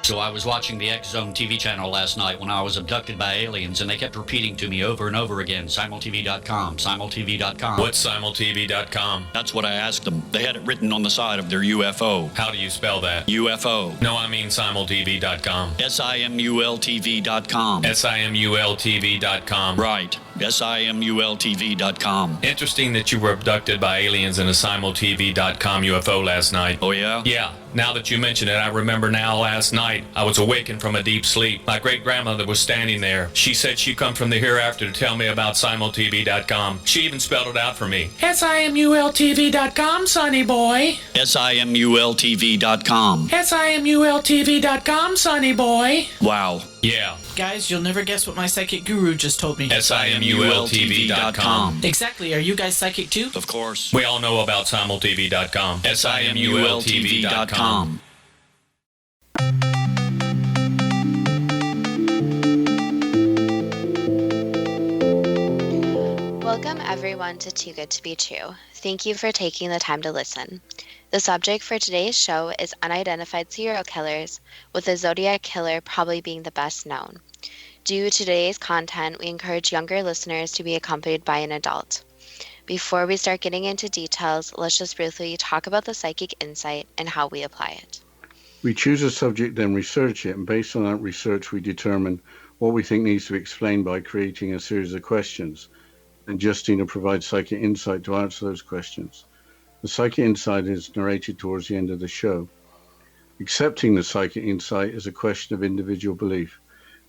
So I was watching the X Zone TV channel last night when I was abducted by aliens, and they kept repeating to me over and over again, simultv.com, simultv.com. What's simultv.com? That's what I asked them. They had it written on the side of their UFO. How do you spell that? UFO. No, I mean simultv.com. simultv.com. simultv.com. Right. simultv.com. Interesting that you were abducted by aliens in a simultv.com UFO last night. Oh, yeah? Yeah. Now that you mention it, I remember now last night I was awakened from a deep sleep. My great-grandmother was standing there. She said she'd come from the hereafter to tell me about simultv.com. She even spelled it out for me. simultv.com, sonny boy. simultv.com. simultv.com, sonny boy. Wow. Yeah. Guys, you'll never guess what my psychic guru just told me. simultv.com. Exactly. Are you guys psychic too? Of course. We all know about simultv.com. simultv.com. Welcome everyone to Too Good to Be True. Thank you for taking the time to listen. The subject for today's show is unidentified serial killers, with the Zodiac Killer probably being the best known. Due to today's content, we encourage younger listeners to be accompanied by an adult. Before we start getting into details, let's just briefly talk about the psychic insight and how we apply it. We choose a subject, then research it, and based on that research, we determine what we think needs to be explained by creating a series of questions. And Justina provides psychic insight to answer those questions. The psychic insight is narrated towards the end of the show. Accepting the psychic insight is a question of individual belief.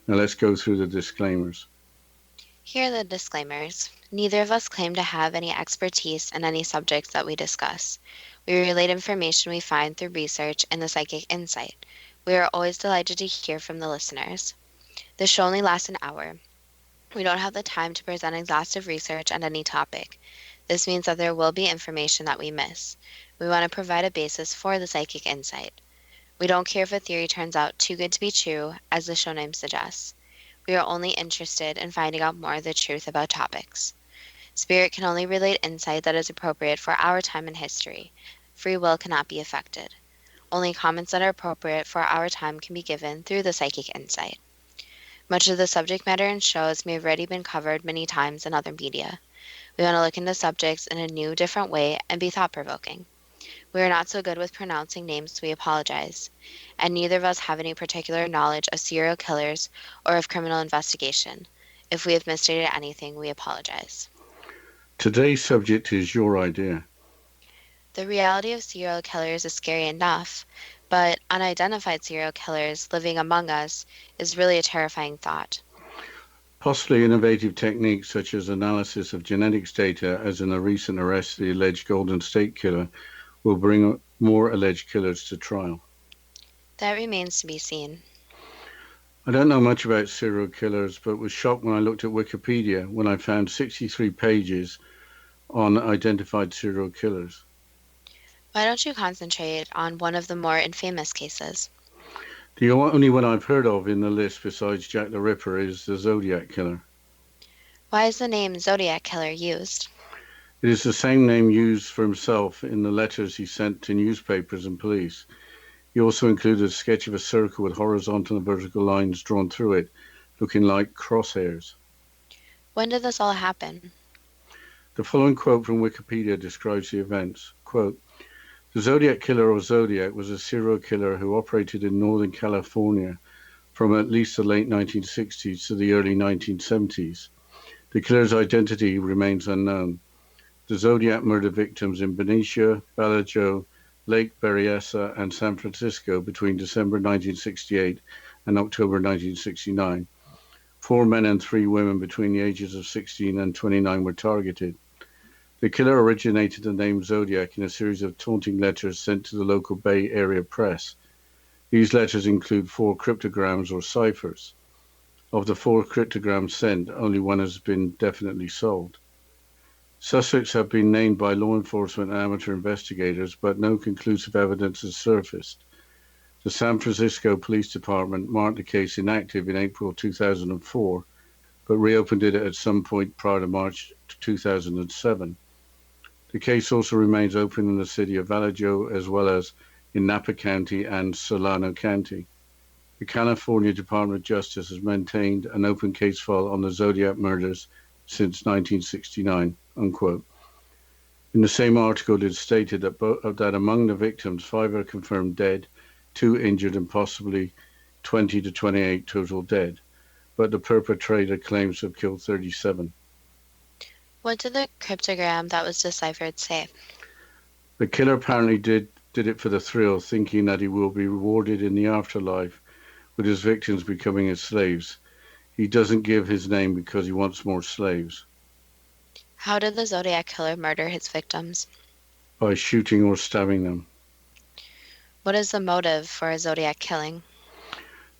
Now let's go through the disclaimers. Here are the disclaimers. Neither of us claim to have any expertise in any subjects that we discuss. We relate information we find through research and the psychic insight. We are always delighted to hear from the listeners. The show only lasts an hour. We don't have the time to present exhaustive research on any topic. This means that there will be information that we miss. We want to provide a basis for the psychic insight. We don't care if a theory turns out too good to be true, as the show name suggests. We are only interested in finding out more of the truth about topics. Spirit can only relate insight that is appropriate for our time in history. Free will cannot be affected. Only comments that are appropriate for our time can be given through the psychic insight. Much of the subject matter in shows may have already been covered many times in other media. We want to look into subjects in a new, different way and be thought-provoking. We are not so good with pronouncing names, so we apologize. And neither of us have any particular knowledge of serial killers or of criminal investigation. If we have misstated anything, we apologize. Today's subject is your idea. The reality of serial killers is scary enough, but unidentified serial killers living among us is really a terrifying thought. Possibly innovative techniques such as analysis of genetics data, as in the recent arrest of the alleged Golden State Killer, will bring more alleged killers to trial. That remains to be seen. I don't know much about serial killers, but was shocked when I looked at Wikipedia when I found 63 pages on identified serial killers. Why don't you concentrate on one of the more infamous cases? The only one I've heard of in the list besides Jack the Ripper is the Zodiac Killer. Why is the name Zodiac Killer used? It is the same name used for himself in the letters he sent to newspapers and police. He also included a sketch of a circle with horizontal and vertical lines drawn through it, looking like crosshairs. When did this all happen? The following quote from Wikipedia describes the events. Quote, "The Zodiac Killer, or Zodiac, was a serial killer who operated in Northern California from at least the late 1960s to the early 1970s. The killer's identity remains unknown. The Zodiac murdered victims in Benicia, Bellagio, Lake Berryessa, and San Francisco between December 1968 and October 1969. 4 men and 3 women between the ages of 16 and 29 were targeted. The killer originated the name Zodiac in a series of taunting letters sent to the local Bay Area press. These letters include 4 cryptograms or ciphers. Of the 4 cryptograms sent, only one has been definitely solved. Suspects have been named by law enforcement and amateur investigators, but no conclusive evidence has surfaced. The San Francisco Police Department marked the case inactive in April 2004, but reopened it at some point prior to March 2007. The case also remains open in the city of Vallejo, as well as in Napa County and Solano County. The California Department of Justice has maintained an open case file on the Zodiac murders since 1969, unquote. In the same article, it stated that among the victims, 5 are confirmed dead, 2 injured, and possibly 20 to 28 total dead. But the perpetrator claims to have killed 37. What did the cryptogram that was deciphered say? The killer apparently did it for the thrill, thinking that he will be rewarded in the afterlife with his victims becoming his slaves. He doesn't give his name because he wants more slaves. How did the Zodiac killer murder his victims? By shooting or stabbing them. What is the motive for a Zodiac killing?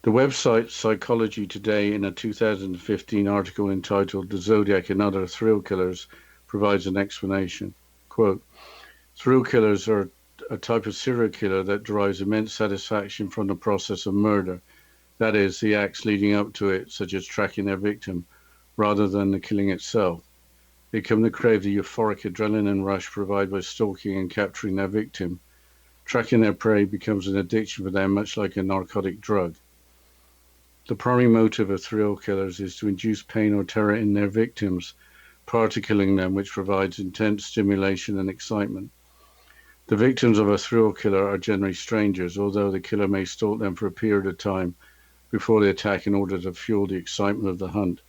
The website Psychology Today, in a 2015 article entitled "The Zodiac and Other Thrill Killers," provides an explanation. Quote, "Thrill killers are a type of serial killer that derives immense satisfaction from the process of murder, that is, the acts leading up to it, such as tracking their victim, rather than the killing itself. They come to crave the euphoric adrenaline rush provided by stalking and capturing their victim. Tracking their prey becomes an addiction for them, much like a narcotic drug. The primary motive of thrill killers is to induce pain or terror in their victims prior to killing them, which provides intense stimulation and excitement. The victims of a thrill killer are generally strangers, although the killer may stalk them for a period of time before they attack in order to fuel the excitement of the hunt.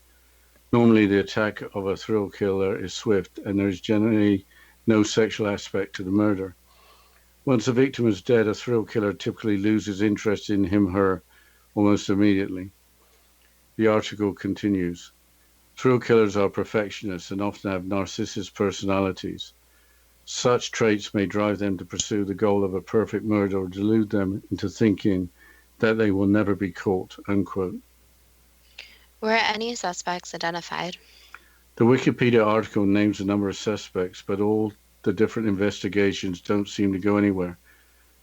Normally, the attack of a thrill killer is swift, and there is generally no sexual aspect to the murder. Once the victim is dead, a thrill killer typically loses interest in him/her almost immediately." The article continues. "Thrill killers are perfectionists and often have narcissist personalities. Such traits may drive them to pursue the goal of a perfect murder or delude them into thinking that they will never be caught," unquote. Were any suspects identified? The Wikipedia article names a number of suspects, but all the different investigations don't seem to go anywhere.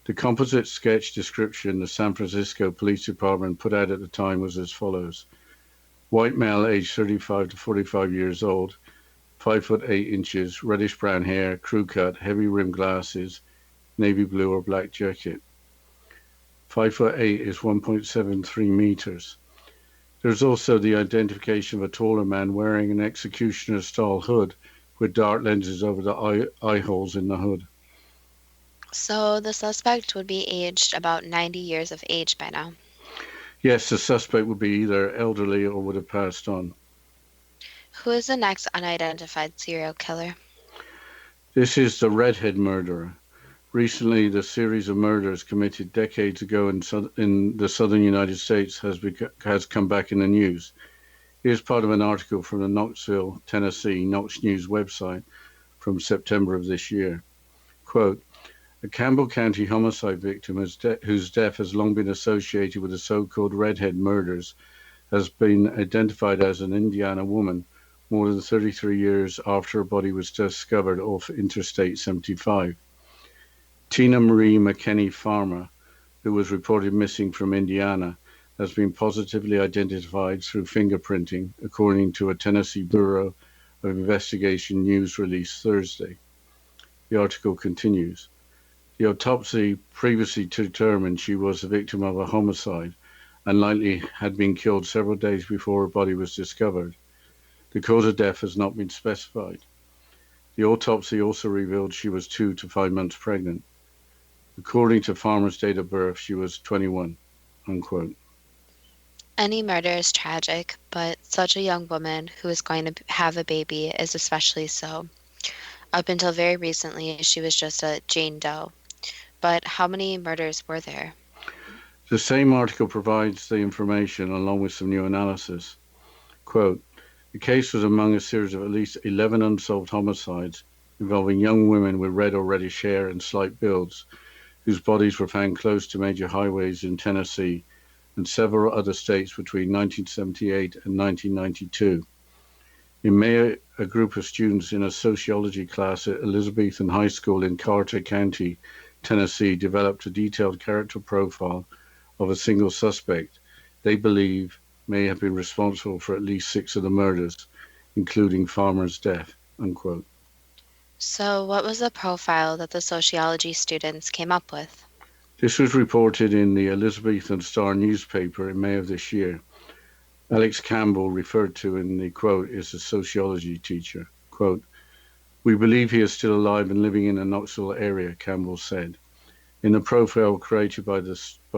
The composite sketch description the San Francisco Police Department put out at the time was as follows. White male, aged 35 to 45 years old, 5 foot 8 inches, reddish brown hair, crew cut, heavy rimmed glasses, navy blue or black jacket. 5 foot 8 is 1.73 meters. There's also the identification of a taller man wearing an executioner-style hood with dark lenses over the eye holes in the hood. So the suspect would be aged about 90 years of age by now. Yes, the suspect would be either elderly or would have passed on. Who is the next unidentified serial killer? This is the redhead murderer. Recently, the series of murders committed decades ago in the southern United States has come back in the news. Here's part of an article from the Knoxville, Tennessee, Knox News website from September of this year. Quote, "A Campbell County homicide victim whose death has long been associated with the so-called redhead murders has been identified as an Indiana woman more than 33 years after her body was discovered off Interstate 75. Tina Marie McKinney Farmer, who was reported missing from Indiana, has been positively identified through fingerprinting, according to a Tennessee Bureau of Investigation news release Thursday." The article continues. The autopsy previously determined she was the victim of a homicide and likely had been killed several days before her body was discovered. The cause of death has not been specified. The autopsy also revealed she was 2 to 5 months pregnant. According to Farmer's date of birth, she was 21, unquote. Any murder is tragic, but such a young woman who is going to have a baby is especially so. Up until very recently, she was just a Jane Doe. But how many murders were there? The same article provides the information along with some new analysis. Quote, "The case was among a series of at least 11 unsolved homicides involving young women with red or reddish hair and slight builds, whose bodies were found close to major highways in Tennessee and several other states between 1978 and 1992. In May, a group of students in a sociology class at Elizabethan High School in Carter County, Tennessee, developed a detailed character profile of a single suspect they believe may have been responsible for at least 6 of the murders, including Farmer's death," unquote. So what was the profile that the sociology students came up with? This was reported in the Elizabethan Star newspaper in May of this year. Alex Campbell, referred to in the quote, is a sociology teacher. Quote, "We believe he is still alive and living in the Knoxville area," Campbell said. In the profile created by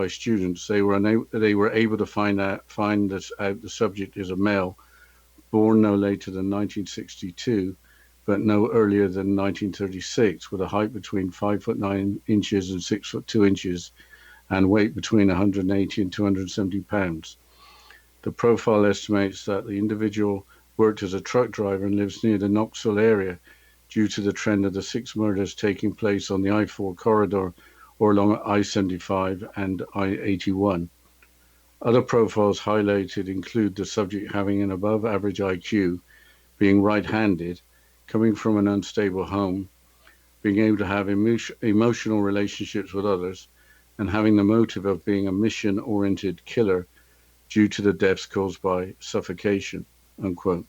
students, they were able to find out the subject is a male, born no later than 1962, but no earlier than 1936, with a height between 5'9" and 6'2", and weight between 180 and 270 pounds. The profile estimates that the individual worked as a truck driver and lives near the Knoxville area due to the trend of the 6 murders taking place on the I-4 corridor or along I-75 and I-81. Other profiles highlighted include the subject having an above-average IQ, being right-handed, coming from an unstable home, being able to have emotional relationships with others, and having the motive of being a mission-oriented killer due to the deaths caused by suffocation, unquote.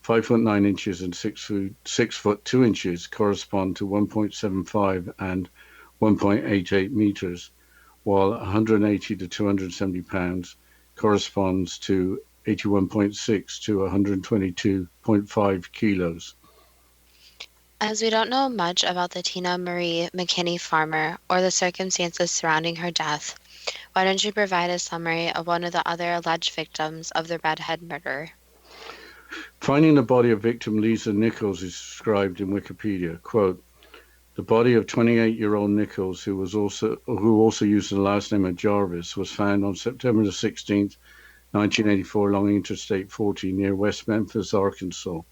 5'9" and 6'2" correspond to 1.75 and 1.88 meters, while 180 to 270 pounds corresponds to 81.6 to 122.5 kilos. As we don't know much about the Tina Marie McKinney Farmer or the circumstances surrounding her death, why don't you provide a summary of one of the other alleged victims of the Redhead murder? Finding the body of victim Lisa Nichols is described in Wikipedia. Quote, "The body of 28-year-old Nichols, who also used the last name of Jarvis, was found on September the 16th, 1984 along Interstate 40 near West Memphis, Arkansas.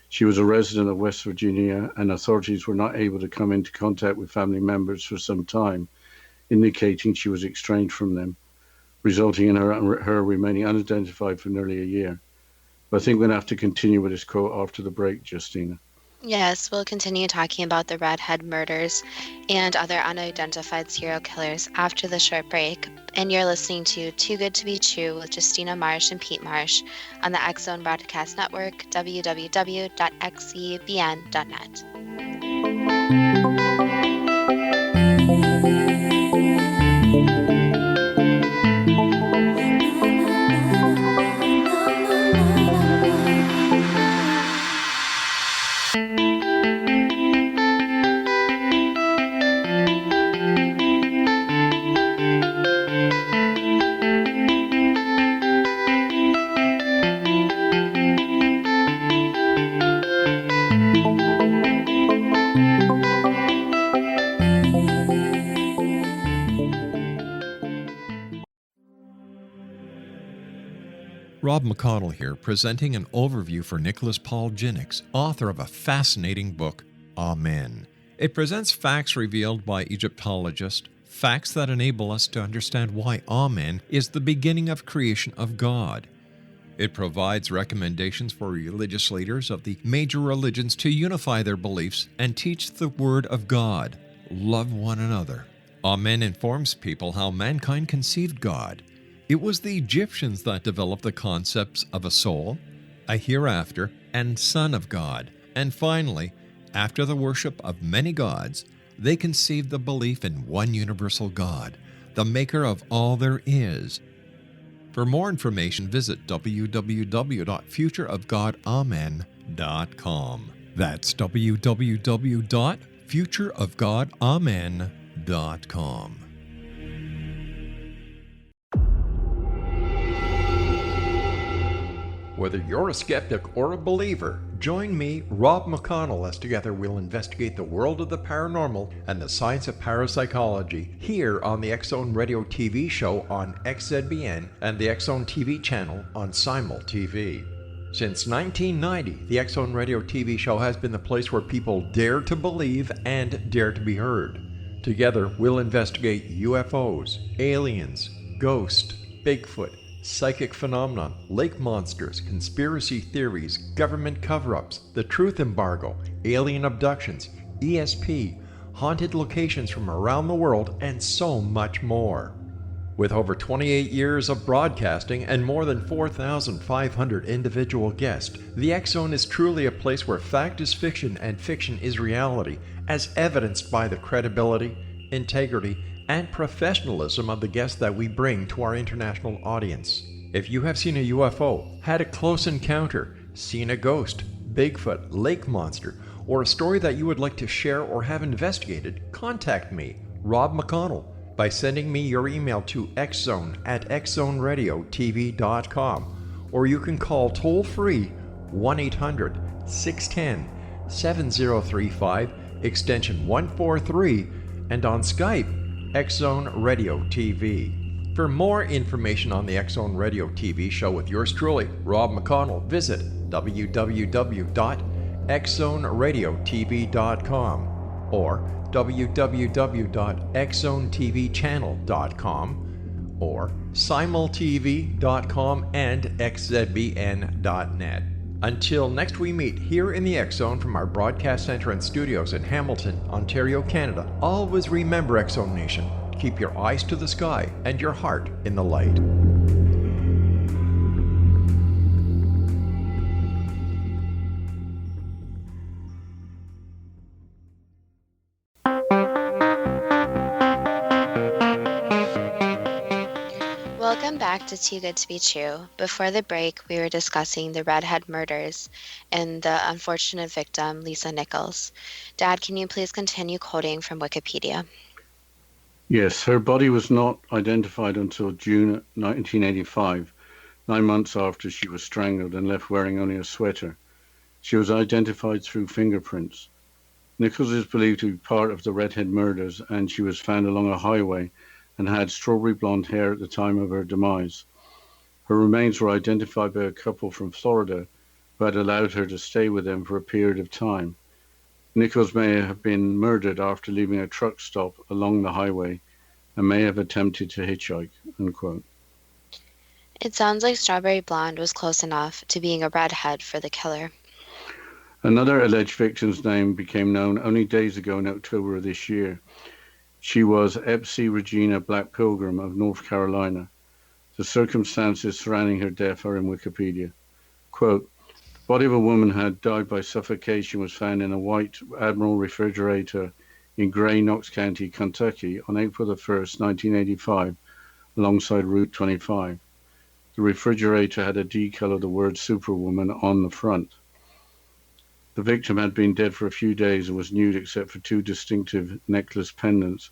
She was a resident of West Virginia, and authorities were not able to come into contact with family members for some time, indicating she was estranged from them, resulting in her remaining unidentified for nearly a year." But I think we're going to have to continue with this quote after the break, Justina. Yes, we'll continue talking about the Redhead murders and other unidentified serial killers after the short break. And you're listening to Too Good to Be True with Justina Marsh and Pete Marsh on the X-Zone Broadcast Network, www.xzbn.net. Rob McConnell here, presenting an overview for Nicholas Paul Jennings, author of a fascinating book, Amen. It presents facts revealed by Egyptologists, facts that enable us to understand why Amen is the beginning of creation of God. It provides recommendations for religious leaders of the major religions to unify their beliefs and teach the Word of God. Love one another. Amen informs people how mankind conceived God. It was the Egyptians that developed the concepts of a soul, a hereafter, and Son of God. And finally, after the worship of many gods, they conceived the belief in one universal God, the maker of all there is. For more information, visit www.futureofgodamen.com. That's www.futureofgodamen.com. Whether you're a skeptic or a believer, join me, Rob McConnell, as together we'll investigate the world of the paranormal and the science of parapsychology here on the X-Zone Radio TV show on XZBN and the X-Zone TV channel on Simul TV. Since 1990, the X-Zone Radio TV show has been the place where people dare to believe and dare to be heard. Together, we'll investigate UFOs, aliens, ghosts, Bigfoot, psychic phenomenon, lake monsters, conspiracy theories, government cover-ups, the truth embargo, alien abductions, ESP, haunted locations from around the world, and so much more. With over 28 years of broadcasting and more than 4,500 individual guests, the X-Zone is truly a place where fact is fiction and fiction is reality, as evidenced by the credibility, integrity, and professionalism of the guests that we bring to our international audience. If you have seen a UFO, had a close encounter, seen a ghost, Bigfoot, lake monster, or a story that you would like to share or have investigated, contact me, Rob McConnell, by sending me your email to xzone@xzoneradiotv.com, or you can call toll-free 1-800-610-7035, extension 143, and on Skype, X-Zone Radio TV. For more information on the X-Zone Radio TV show with yours truly, Rob McConnell, visit www.xzoneradiotv.com or www.xzonetvchannel.com or simultv.com and xzbn.net. Until next we meet here in the X-Zone from our broadcast center and studios in Hamilton, Ontario, Canada, always remember, X-Zone Nation, keep your eyes to the sky and your heart in the light. Welcome back to Too Good to Be True. Before the break, we were discussing the Redhead murders and the unfortunate victim, Lisa Nichols. Dad, can you please continue quoting from Wikipedia? Yes, her body was not identified until June 1985, 9 months after she was strangled and left wearing only a sweater. She was identified through fingerprints. Nichols is believed to be part of the Redhead murders, and she was found along a highway and had strawberry blonde hair at the time of her demise. Her remains were identified by a couple from Florida who had allowed her to stay with them for a period of time. Nichols may have been murdered after leaving a truck stop along the highway and may have attempted to hitchhike, unquote. It sounds like Strawberry Blonde was close enough to being a redhead for the killer. Another alleged victim's name became known only days ago in October of this year. She was Epsie Regina Black Pilgrim of North Carolina. The circumstances surrounding her death are in Wikipedia. Quote, the body of a woman who had died by suffocation was found in a white Admiral refrigerator in Gray, Knox County, Kentucky on April the 1st, 1985, alongside Route 25. The refrigerator had a decal of the word Superwoman on the front. The victim had been dead for a few days and was nude except for two distinctive necklace pendants,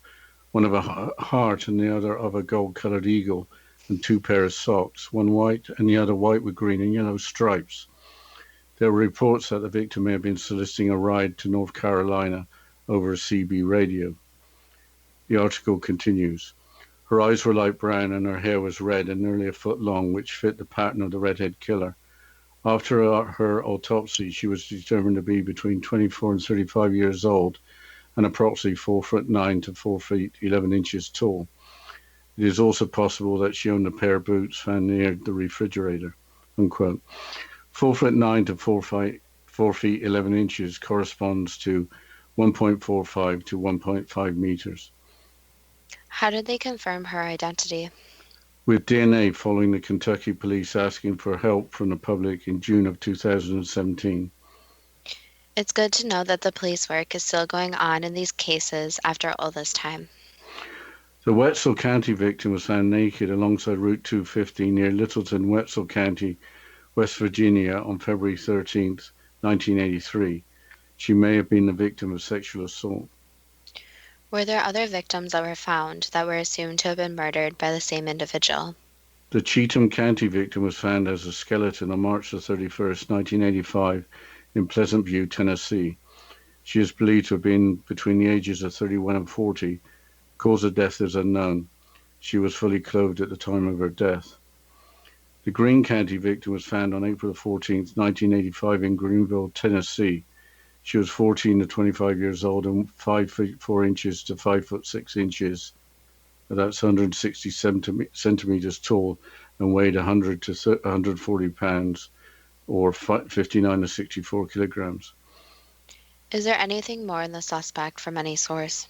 one of a heart and the other of a gold-colored eagle, and two pairs of socks, one white and the other white with green and yellow stripes. There were reports that the victim may have been soliciting a ride to North Carolina over a CB radio. The article continues. Her eyes were light brown and her hair was red and nearly a foot long, which fit the pattern of the redhead killer. After her autopsy, she was determined to be between 24 and 35 years old and approximately 4'9" to 4 feet 11 inches tall. It is also possible that she owned a pair of boots found near the refrigerator, unquote. 4'9" to 4 feet 11 inches corresponds to 1.45 to 1.5 meters. How did they confirm her identity? With DNA, following the Kentucky police asking for help from the public in June of 2017. It's good to know that the police work is still going on in these cases after all this time. The Wetzel County victim was found naked alongside Route 250 near Littleton, Wetzel County, West Virginia on February 13th, 1983. She may have been the victim of sexual assault. Were there other victims that were found that were assumed to have been murdered by the same individual? The Cheatham County victim was found as a skeleton on March the 31st, 1985 in Pleasant View, Tennessee. She is believed to have been between the ages of 31 and 40. Cause of death is unknown. She was fully clothed at the time of her death. The Greene County victim was found on April 14th, 1985 in Greenville, Tennessee. She was 14 to 25 years old and 5 feet 4 inches to 5 foot 6 inches. That's 160 centimeters tall and weighed 100 to 140 pounds or 59 to 64 kilograms. Is there anything more in the suspect from any source?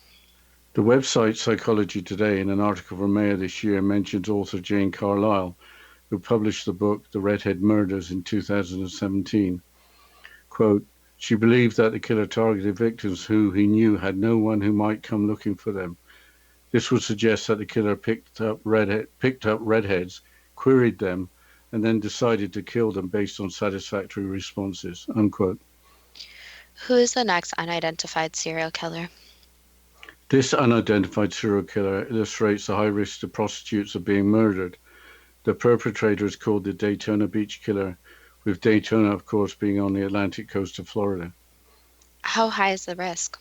The website Psychology Today, in an article from May of this year, mentions author Jane Carlisle, who published the book The Redhead Murders in 2017. Quote, she believed that the killer targeted victims who he knew had no one who might come looking for them. This would suggest that the killer picked up redheads, queried them, and then decided to kill them based on satisfactory responses, unquote. Who is the next unidentified serial killer? This unidentified serial killer illustrates the high risk to prostitutes of being murdered. The perpetrator is called the Daytona Beach Killer, with Daytona, of course, being on the Atlantic coast of Florida. How high is the risk?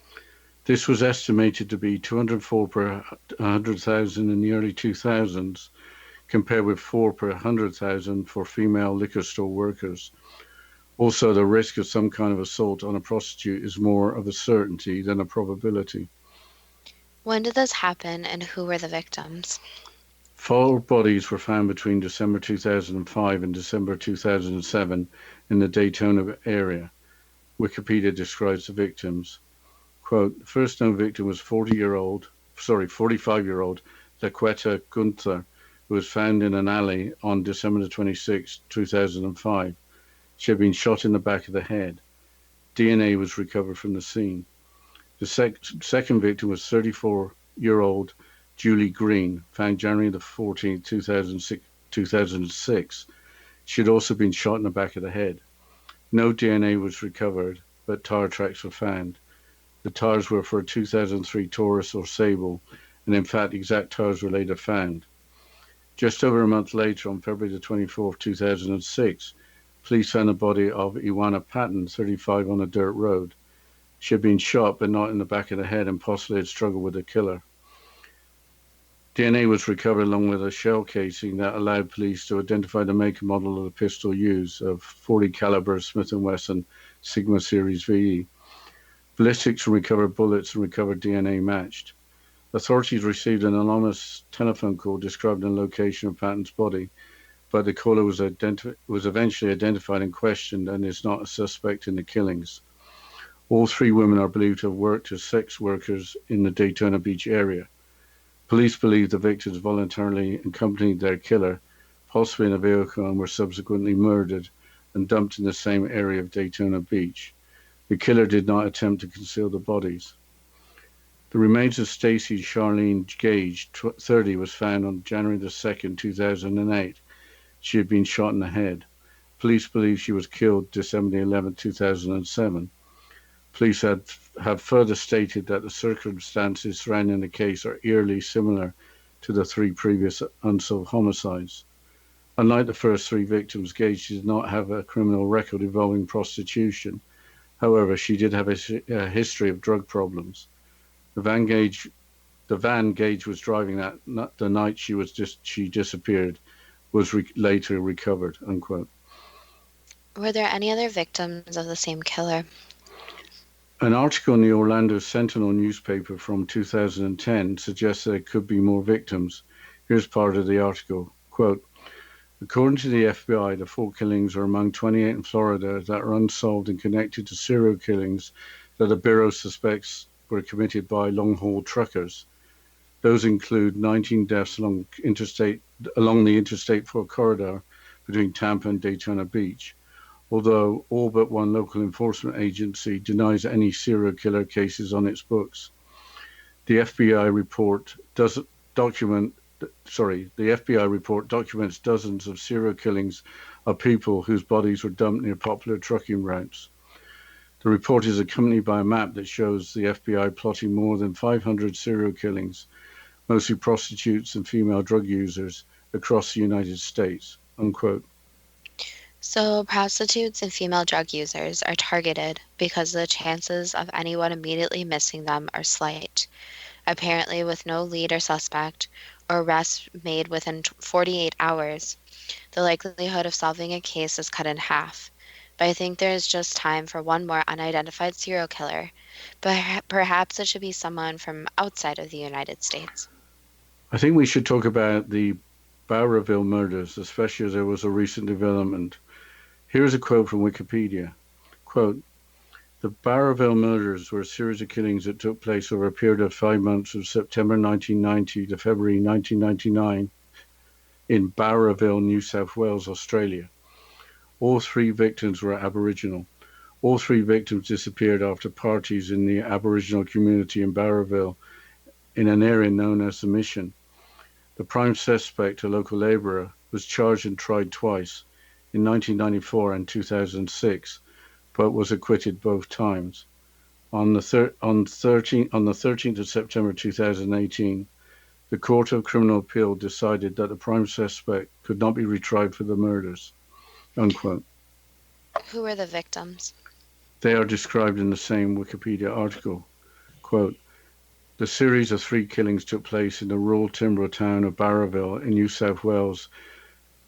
This was estimated to be 204 per 100,000 in the early 2000s, compared with 4 per 100,000 for female liquor store workers. Also, the risk of some kind of assault on a prostitute is more of a certainty than a probability. When did this happen and who were the victims? 4 bodies were found between December 2005 and December 2007 in the Daytona area. Wikipedia describes the victims. Quote, the first known victim was 45-year-old Laquetta Gunther, who was found in an alley on December 26, 2005. She had been shot in the back of the head. DNA was recovered from the scene. The second victim was 34-year-old Julie Green, found January the 14th, 2006. She had also been shot in the back of the head. No DNA was recovered, but tire tracks were found. The tires were for a 2003 Taurus or Sable, and in fact, exact tires were later found. Just over a month later, on February the 24th, 2006, police found the body of Iwana Patton, 35, on a dirt road. She had been shot, but not in the back of the head, and possibly had struggled with the killer. DNA was recovered along with a shell casing that allowed police to identify the make and model of the pistol used, of .40 caliber Smith & Wesson Sigma Series VE. Ballistics and recovered bullets and recovered DNA matched. Authorities received an anonymous telephone call describing the location of Patton's body, but the caller was eventually identified and questioned and is not a suspect in the killings. All 3 women are believed to have worked as sex workers in the Daytona Beach area. Police believe the victims voluntarily accompanied their killer, possibly in a vehicle, and were subsequently murdered and dumped in the same area of Daytona Beach. The killer did not attempt to conceal the bodies. The remains of Stacy Charlene Gage, 30, was found on January the 2nd, 2008. She had been shot in the head. Police believe she was killed December 11, 2007. Police have further stated that the circumstances surrounding the case are eerily similar to the 3 previous unsolved homicides. Unlike the first 3 victims, Gage did not have a criminal record involving prostitution. However, she did have a history of drug problems. The van Gage was driving the night she disappeared was later recovered, unquote. Were there any other victims of the same killer? An article in the Orlando Sentinel newspaper from 2010 suggests there could be more victims. Here's part of the article. Quote, according to the FBI, the 4 killings are among 28 in Florida that are unsolved and connected to serial killings that the Bureau suspects were committed by long-haul truckers. Those include 19 deaths along the Interstate 4 corridor between Tampa and Daytona Beach, although all but one local enforcement agency denies any serial killer cases on its books. The FBI report documents dozens of serial killings of people whose bodies were dumped near popular trucking routes. The report is accompanied by a map that shows the FBI plotting more than 500 serial killings, mostly prostitutes and female drug users, across the United States, unquote. So prostitutes and female drug users are targeted because the chances of anyone immediately missing them are slight. Apparently, with no lead or suspect, or arrest made within 48 hours, the likelihood of solving a case is cut in half. But I think there is just time for one more unidentified serial killer, but perhaps it should be someone from outside of the United States. I think we should talk about the Bowerville murders, especially as there was a recent development. Here's a quote from Wikipedia. Quote, the Bowerville murders were a series of killings that took place over a period of 5 months from September 1990 to February 1999 in Bowerville, New South Wales, Australia. All 3 victims were Aboriginal. All 3 victims disappeared after parties in the Aboriginal community in Bowerville in an area known as the Mission. The prime suspect, a local laborer, was charged and tried twice, in 1994 and 2006, but was acquitted both times. On the 13th of September 2018, the Court of Criminal Appeal decided that the prime suspect could not be retried for the murders. Unquote. Who were the victims? They are described in the same Wikipedia article. Quote, the series of 3 killings took place in the rural timber town of Barraville in New South Wales,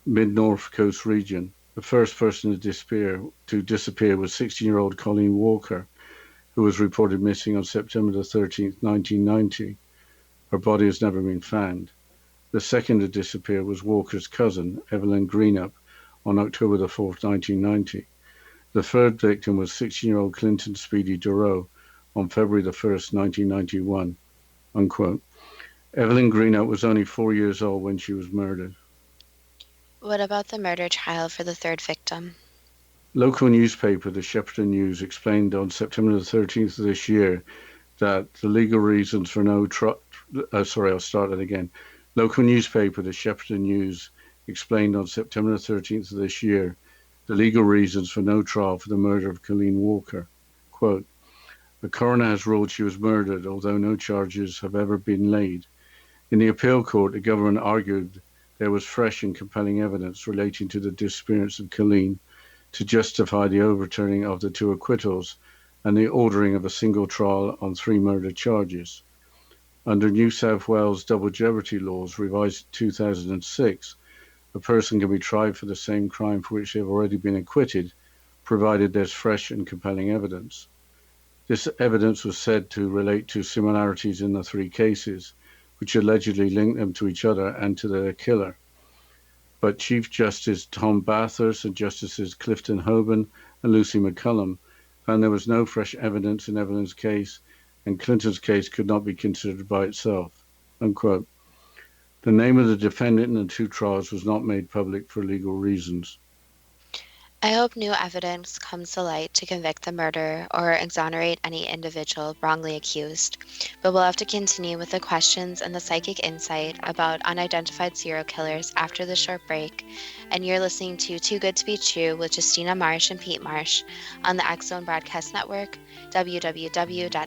mid-North Coast region. The first person to disappear was 16-year-old Colleen Walker, who was reported missing on September the 13th, 1990. Her body has never been found. The second to disappear was Walker's cousin, Evelyn Greenup, on October the 4th, 1990. The third victim was 16-year-old Clinton Speedy Durow on February the 1st, 1991. Unquote. Evelyn Greenup was only 4 years old when she was murdered. What about the murder trial for the third victim? Local newspaper, the Shepparton News, explained on September the 13th of this year that the legal reasons for no Local newspaper, the Shepparton News, explained on September the 13th of this year the legal reasons for no trial for the murder of Colleen Walker. Quote, the coroner has ruled she was murdered, although no charges have ever been laid. In the appeal court, the government argued there was fresh and compelling evidence relating to the disappearance of Colleen to justify the overturning of the 2 acquittals and the ordering of a single trial on 3 murder charges. Under New South Wales double jeopardy laws revised in 2006, a person can be tried for the same crime for which they have already been acquitted, provided there's fresh and compelling evidence. This evidence was said to relate to similarities in the 3 cases, which allegedly linked them to each other and to their killer. But Chief Justice Tom Bathurst and Justices Clifton Hoban and Lucy McCullum found there was no fresh evidence in Evelyn's case, and Clinton's case could not be considered by itself. Unquote. The name of the defendant in the 2 trials was not made public for legal reasons. I hope new evidence comes to light to convict the murderer or exonerate any individual wrongly accused, but we'll have to continue with the questions and the psychic insight about unidentified serial killers after the short break, and you're listening to Too Good to Be True with Justina Marsh and Pete Marsh on the X Zone Broadcast Network, www.xcbn.net.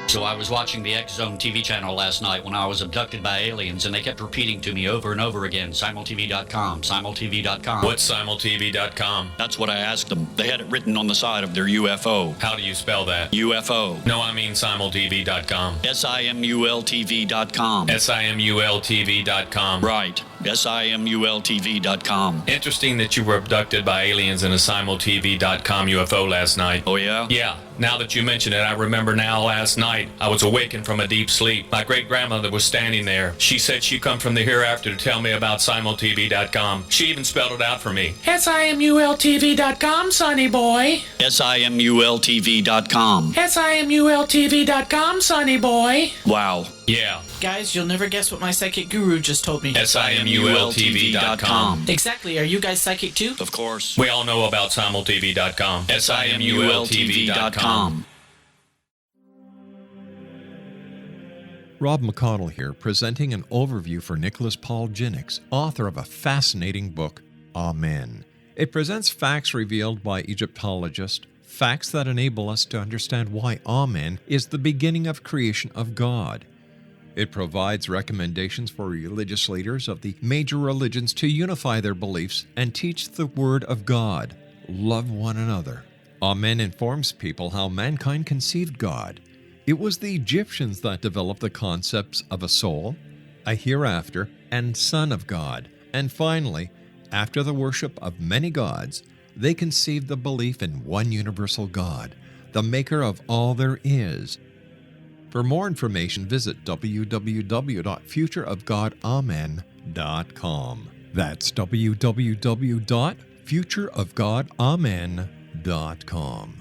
So I was watching the X Zone TV channel last night when I was abducted by aliens, and they kept repeating to me over and over again, simultv.com, simultv.com. What's simultv.com? That's what I asked them. They had it written on the side of their UFO. How do you spell that? UFO. No, I mean simultv.com. simultv.com. simultv.com. Right. simultv.com. Interesting that you were abducted by aliens in a simultv.com UFO last night. Oh, yeah? Yeah. Now that you mention it, I remember now last night I was awakened from a deep sleep. My great-grandmother was standing there. She said she'd come from the hereafter to tell me about simultv.com. She even spelled it out for me. simultv.com, sonny boy. simultv.com. simultv.com, sonny boy. Wow. Yeah. Guys, you'll never guess what my psychic guru just told me. simultv.com. Exactly. Are you guys psychic too? Of course. We all know about simultv.com. simultv.com. Rob McConnell here, presenting an overview for Nicholas Paul Jennings, author of a fascinating book, Amen. It presents facts revealed by Egyptologists, facts that enable us to understand why Amen is the beginning of creation of God. It provides recommendations for religious leaders of the major religions to unify their beliefs and teach the Word of God. Love one another. Amen informs people how mankind conceived God. It was the Egyptians that developed the concepts of a soul, a hereafter, and Son of God. And finally, after the worship of many gods, they conceived the belief in one universal God, the maker of all there is. For more information, visit www.futureofgodamen.com. That's www.futureofgodamen.com.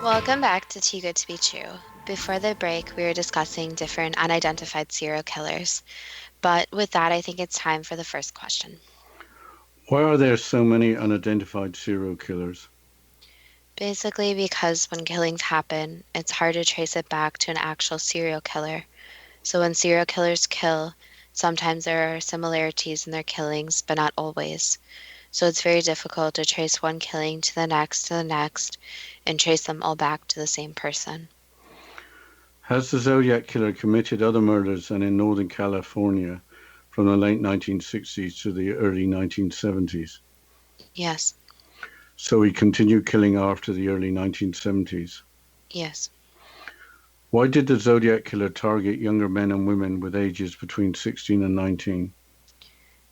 Welcome back to Too Good to Be True. Before the break, we were discussing different unidentified serial killers. But with that, I think it's time for the first question. Why are there so many unidentified serial killers? Basically, because when killings happen, it's hard to trace it back to an actual serial killer. So when serial killers kill, sometimes there are similarities in their killings, but not always. So it's very difficult to trace one killing to the next, and trace them all back to the same person. Has the Zodiac Killer committed other murders than in Northern California from the late 1960s to the early 1970s? Yes. So he continued killing after the early 1970s? Yes. Why did the Zodiac Killer target younger men and women with ages between 16 and 19?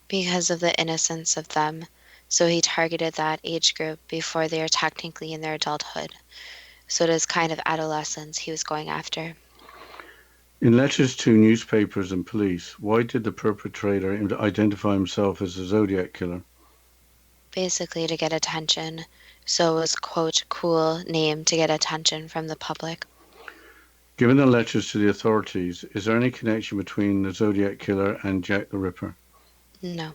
Because of the innocence of them. So he targeted that age group before they are technically in their adulthood. So it is kind of adolescence he was going after. In letters to newspapers and police, why did the perpetrator identify himself as the Zodiac Killer? Basically to get attention. So it was, quote, cool name to get attention from the public. Given the letters to the authorities, is there any connection between the Zodiac Killer and Jack the Ripper? No.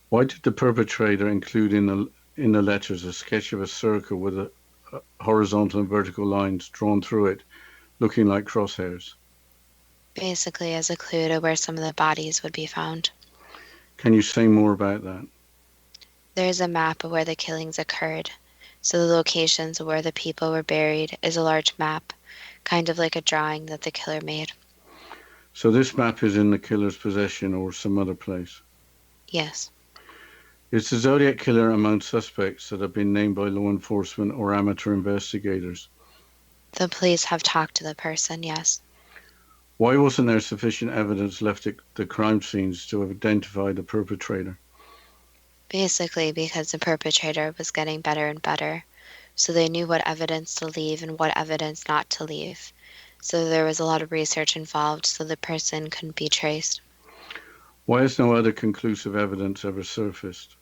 Why did the perpetrator include in the letters a sketch of a circle with a horizontal and vertical lines drawn through it, looking like crosshairs? Basically as a clue to where some of the bodies would be found. Can you say more about that? There is a map of where the killings occurred. So the locations of where the people were buried is a large map, kind of like a drawing that the killer made. So this map is in the killer's possession or some other place? Yes. Is the Zodiac Killer among suspects that have been named by law enforcement or amateur investigators? The police have talked to the person, yes. Why wasn't there sufficient evidence left at the crime scenes to identify the perpetrator? Basically because the perpetrator was getting better and better. So they knew what evidence to leave and what evidence not to leave. So there was a lot of research involved so the person couldn't be traced. Why has no other conclusive evidence ever surfaced?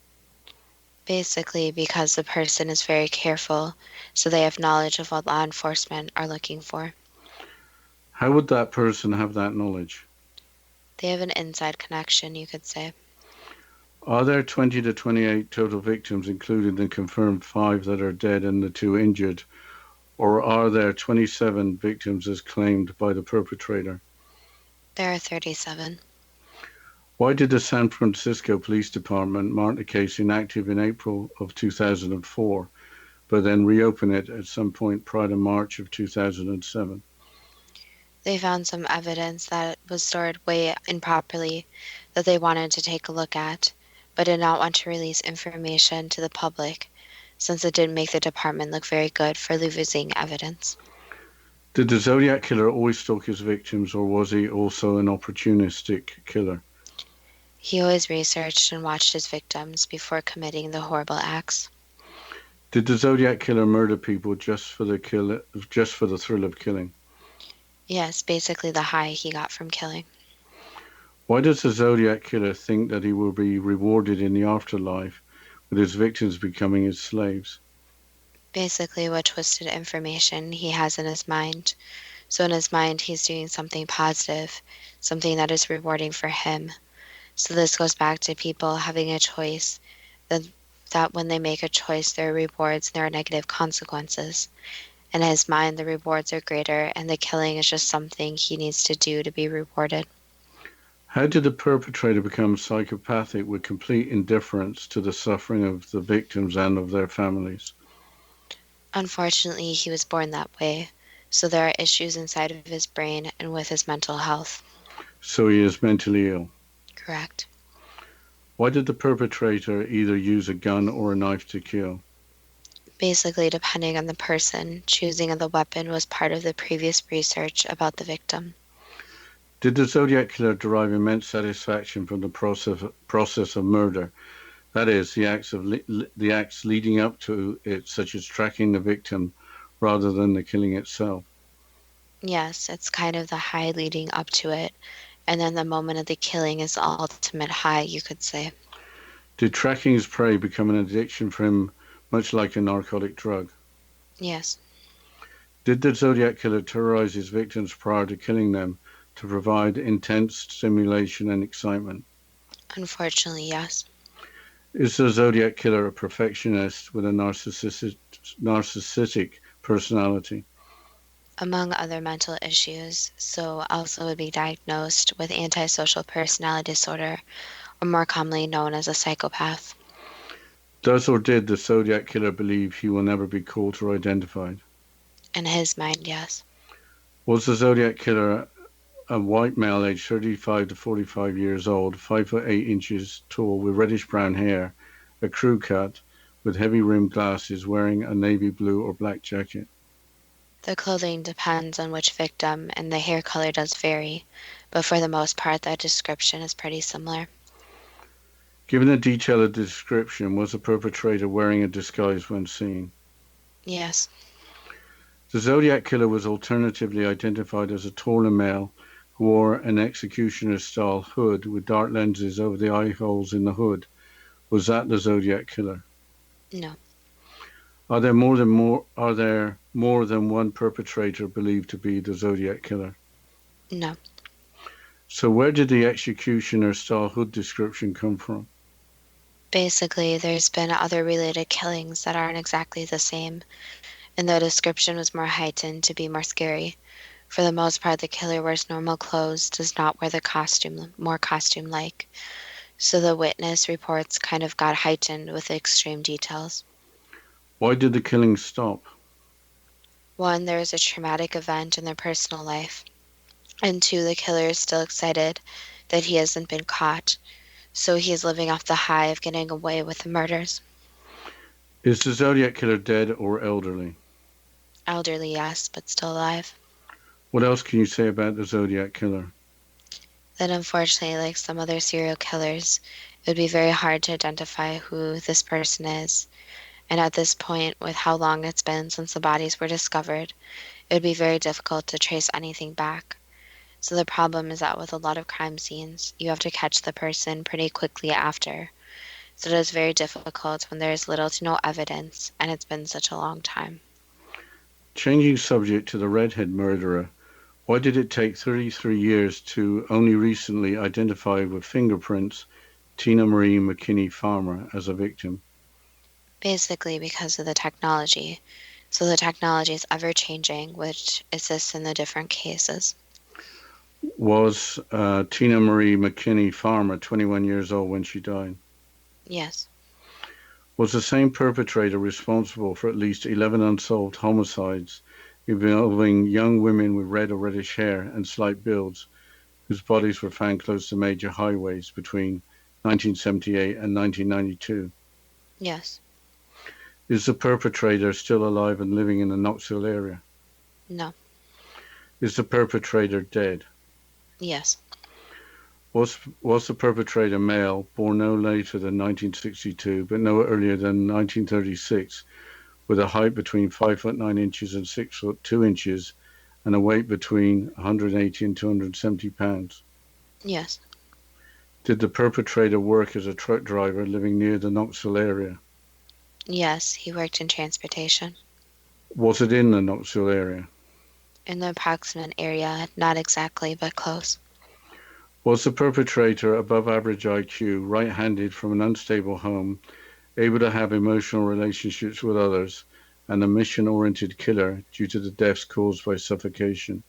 Basically because the person is very careful, so they have knowledge of what law enforcement are looking for. How would that person have that knowledge? They have an inside connection, you could say. Are there 20 to 28 total victims, including the confirmed 5 that are dead and the 2 injured? Or are there 27 victims as claimed by the perpetrator? There are 37. Why did the San Francisco Police Department mark the case inactive in April of 2004, but then reopen it at some point prior to March of 2007? They found some evidence that was stored way improperly that they wanted to take a look at, but did not want to release information to the public, since it didn't make the department look very good for losing evidence. Did the Zodiac Killer always stalk his victims, or was he also an opportunistic killer? He always researched and watched his victims before committing the horrible acts. Did the Zodiac Killer murder people just for the thrill of killing? Yes, basically the high he got from killing. Why does the Zodiac Killer think that he will be rewarded in the afterlife, with his victims becoming his slaves? Basically what twisted information he has in his mind. So in his mind he's doing something positive, something that is rewarding for him. So this goes back to people having a choice, that when they make a choice there are rewards and there are negative consequences. In his mind the rewards are greater and the killing is just something he needs to do to be rewarded. How did the perpetrator become psychopathic with complete indifference to the suffering of the victims and of their families? Unfortunately, he was born that way, so there are issues inside of his brain and with his mental health. So he is mentally ill? Correct. Why did the perpetrator either use a gun or a knife to kill? Basically, depending on the person, choosing of the weapon was part of the previous research about the victim. Did the Zodiac Killer derive immense satisfaction from the process of murder That is, the acts leading up to it, such as tracking the victim, rather than the killing itself. Yes, it's kind of the high leading up to it, and then the moment of the killing is the ultimate high, you could say. Did tracking his prey become an addiction for him, much like a narcotic drug? Yes, Did the Zodiac killer terrorize his victims prior to killing them to provide intense stimulation and excitement? unfortunately, yes. Is the Zodiac killer a perfectionist with a narcissistic personality? Among other mental issues, so also would be diagnosed with antisocial personality disorder, or more commonly known as a psychopath. Does or did the Zodiac killer believe he will never be caught or identified? In his mind, yes. Was the Zodiac killer a white male aged 35 to 45 years old, 5 foot 8 inches tall, with reddish brown hair, a crew cut, with heavy rimmed glasses, wearing a navy blue or black jacket? The clothing depends on which victim, and the hair color does vary, but for the most part, that description is pretty similar. Given a detailed description, was the perpetrator wearing a disguise when seen? Yes, The Zodiac killer was alternatively identified as a taller male who wore an executioner-style hood with dark lenses over the eye holes in the hood. Was that the Zodiac killer? no, Are there more than one perpetrator believed to be the Zodiac killer? no. So where did the executioner-style hood description come from? Basically, there's been other related killings that aren't exactly the same, and the description was more heightened to be more scary. For the most part, the killer wears normal clothes, does not wear the costume, more costume-like. So the witness reports kind of got heightened with the extreme details. Why did the killing stop? One, there was a traumatic event in their personal life. And two, the killer is still excited that he hasn't been caught. So he is living off the high of getting away with the murders. Is the Zodiac killer dead or elderly? Elderly, yes, but still alive. What else can you say about the Zodiac killer? That unfortunately, like some other serial killers, it would be very hard to identify who this person is. And at this point, with how long it's been since the bodies were discovered, it would be very difficult to trace anything back. So the problem is that with a lot of crime scenes, you have to catch the person pretty quickly after. So it is very difficult when there is little to no evidence and it's been such a long time. Changing subject to the redhead murderer, why did it take 33 years to only recently identify with fingerprints Tina Marie McKinney Farmer as a victim? Basically because of the technology. So the technology is ever changing, which assists in the different cases. Was Tina Marie McKinney Farmer 21 years old when she died? Yes, Was the same perpetrator responsible for at least 11 unsolved homicides involving young women with red or reddish hair and slight builds whose bodies were found close to major highways between 1978 and 1992? yes, Is the perpetrator still alive and living in the Knoxville area? no, Is the perpetrator dead? yes, Was the perpetrator male, born no later than 1962 but no earlier than 1936, with a height between 5 foot 9 inches and 6 foot 2 inches, and a weight between 180 and 270 pounds? yes, Did the perpetrator work as a truck driver living near the Knoxville area? yes, he worked in transportation. Was it in the Knoxville area? In the approximate area, not exactly, but close. Was the perpetrator above average IQ, right-handed from an unstable home, able to have emotional relationships with others, and a mission-oriented killer due to the deaths caused by suffocation?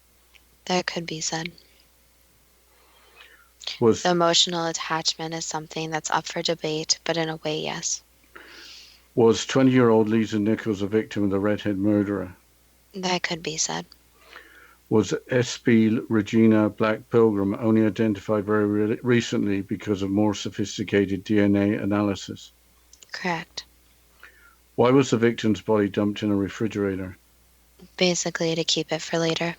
That could be said. Was The emotional attachment is something that's up for debate, but in a way, yes. Was 20-year-old Lisa Nichols a victim of the redhead murderer? That could be said. Was S.P. Regina Black Pilgrim only identified very recently because of more sophisticated DNA analysis? Correct. Why was the victim's body dumped in a refrigerator? Basically, to keep it for later.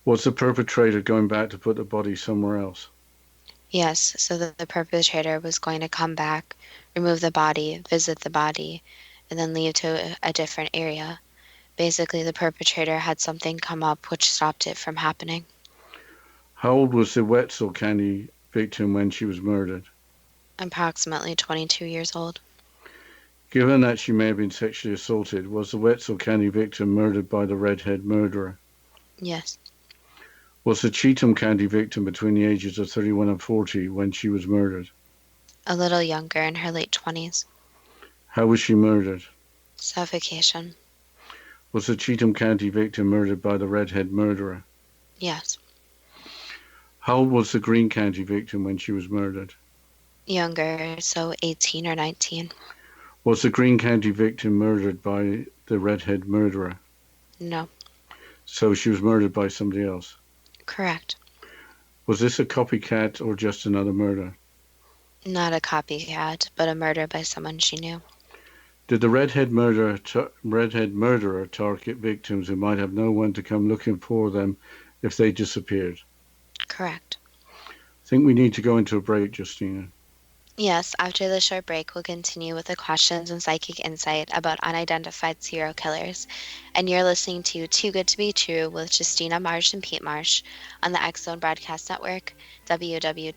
Was the perpetrator going back to put the body somewhere else? Yes, so the perpetrator was going to come back, remove the body, visit the body, and then leave to a different area. Basically, the perpetrator had something come up which stopped it from happening. How old was the Wetzel County victim when she was murdered? Approximately 22 years old. Given that she may have been sexually assaulted, was the Wetzel County victim murdered by the redhead murderer? Yes. Was the Cheatham County victim between the ages of 31 and 40 when she was murdered? A little younger, in her late 20s. How was she murdered? Suffocation. Was the Cheatham County victim murdered by the redhead murderer? Yes. How old was the Greene County victim when she was murdered? Younger, so 18 or 19. Was the Greene County victim murdered by the redhead murderer? No. So she was murdered by somebody else? Correct. Was this a copycat or just another murder? Not a copycat, but a murder by someone she knew. Did the redhead murderer target victims who might have no one to come looking for them if they disappeared? Correct. I think we need to go into a break, Justina. Yes, after the short break, we'll continue with the questions and psychic insight about unidentified serial killers. And you're listening to Too Good to Be True with Justina Marsh and Pete Marsh on the X Zone Broadcast Network, www.xzbn.net.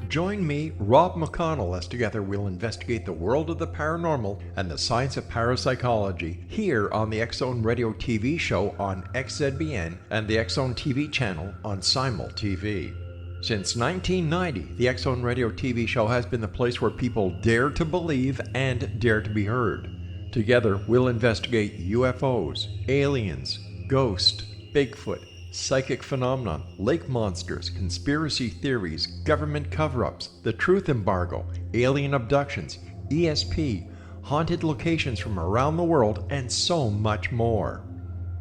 Join me, Rob McConnell, as together we'll investigate the world of the paranormal and the science of parapsychology here on the X Zone Radio TV show on XZBN and the X Zone TV channel on Simul TV. Since 1990, the X Zone Radio TV show has been the place where people dare to believe and dare to be heard. Together, we'll investigate UFOs, aliens, ghosts, Bigfoot, psychic phenomenon, lake monsters, conspiracy theories, government cover-ups, the truth embargo, alien abductions, ESP, haunted locations from around the world, and so much more.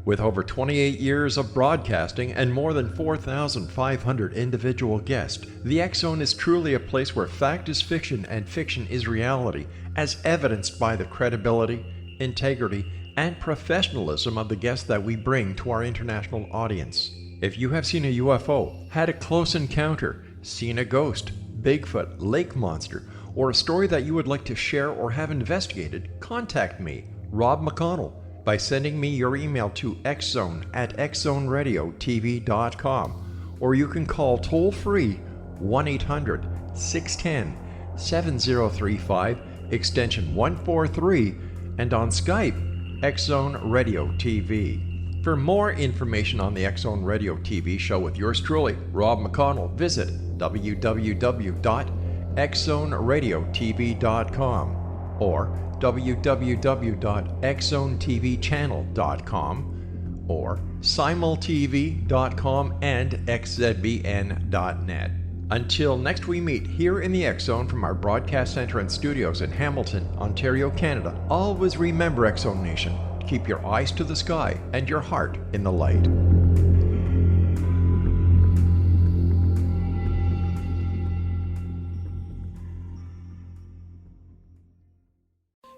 With over 28 years of broadcasting and more than 4,500 individual guests, the X Zone is truly a place where fact is fiction and fiction is reality, as evidenced by the credibility, integrity, and professionalism of the guests that we bring to our international audience. If you have seen a UFO, had a close encounter, seen a ghost, Bigfoot, lake monster, or a story that you would like to share or have investigated, contact me, Rob McConnell, by sending me your email to xzone@xzoneradiotv.com, or you can call toll-free 1-800-610-7035, extension 143, and on Skype, X Zone Radio TV. For more information on the X Zone Radio TV show with yours truly, Rob McConnell, visit www.xzoneradiotv.com or www.xzonetvchannel.com or simultv.com and xzbn.net. Until next we meet here in the X Zone from our broadcast center and studios in Hamilton, Ontario, Canada, always remember, X Zone Nation, keep your eyes to the sky and your heart in the light.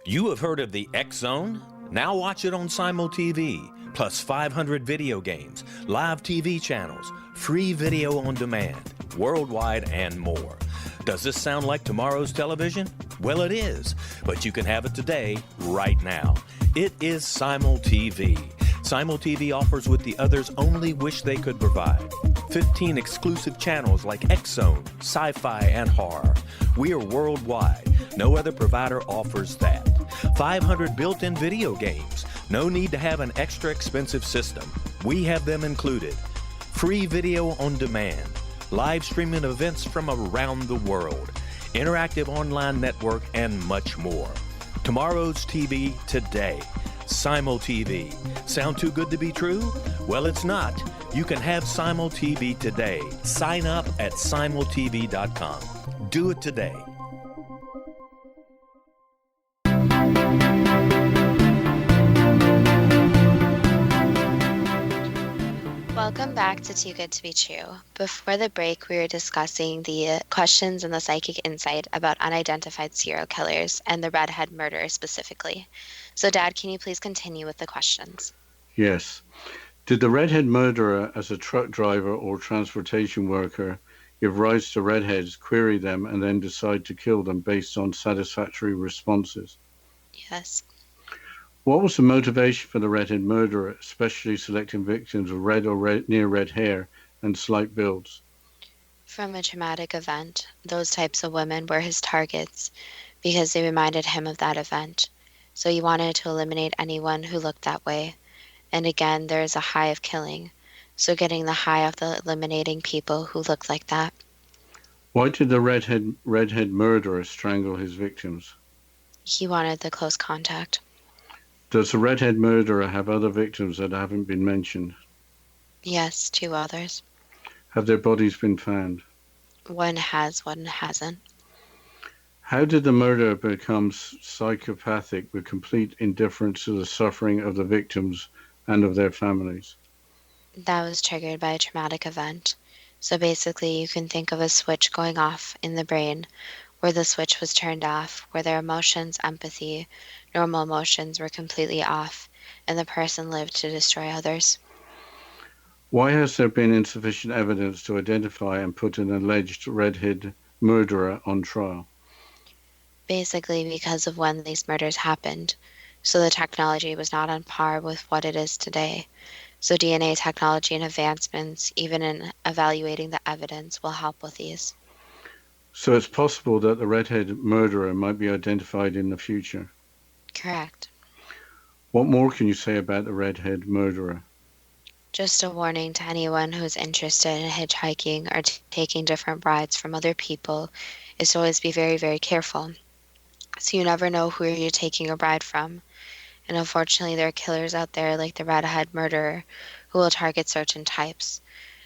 You have heard of the X Zone? Now watch it on Simul TV, plus 500 video games, live TV channels, free video on demand, worldwide, and more. Does this sound like tomorrow's television? Well, it is, but you can have it today, right now. It is Simul TV. Simul TV offers what the others only wish they could provide. 15 exclusive channels like X Zone, Sci-Fi, and Horror. We are worldwide. No other provider offers that. 500 built-in video games. No need to have an extra expensive system. We have them included. free video on demand, live streaming events from around the world, interactive online network, and much more. Tomorrow's TV today. Simul TV. Sound too good to be true? Well, it's not. You can have Simul TV today. Sign up at simultv.com. Do it today. Welcome back to Too Good to Be True. Before the break, we were discussing the questions in the Psychic Insight about unidentified serial killers and the redhead murderer specifically. So, Dad, can you please continue with the questions? Yes. Did the redhead murderer, as a truck driver or transportation worker, give rise to redheads, query them, and then decide to kill them based on satisfactory responses? Yes. What was the motivation for the redhead murderer, especially selecting victims with red or near red hair and slight builds? From a traumatic event, those types of women were his targets because they reminded him of that event. So he wanted to eliminate anyone who looked that way. And again, there is a high of killing. So getting the high of the eliminating people who looked like that. Why did the redhead murderer strangle his victims? He wanted the close contact. Does the redhead murderer have other victims that haven't been mentioned? Yes, 2 others. Have their bodies been found? One has, one hasn't. How did the murderer become psychopathic with complete indifference to the suffering of the victims and of their families? That was triggered by a traumatic event. So basically, you can think of a switch going off in the brain where the switch was turned off, where their emotions, empathy, normal emotions were completely off, and the person lived to destroy others. Why has there been insufficient evidence to identify and put an alleged redhead murderer on trial? Basically, because of when these murders happened. So the technology was not on par with what it is today. So DNA technology and advancements, even in evaluating the evidence, will help with these. So it's possible that the redhead murderer might be identified in the future? Correct. What more can you say about the redhead murderer? Just a warning to anyone who's interested in hitchhiking or taking different brides from other people is to always be very, very careful. So you never know who you're taking a bride from. And unfortunately, there are killers out there like the redhead murderer who will target certain types.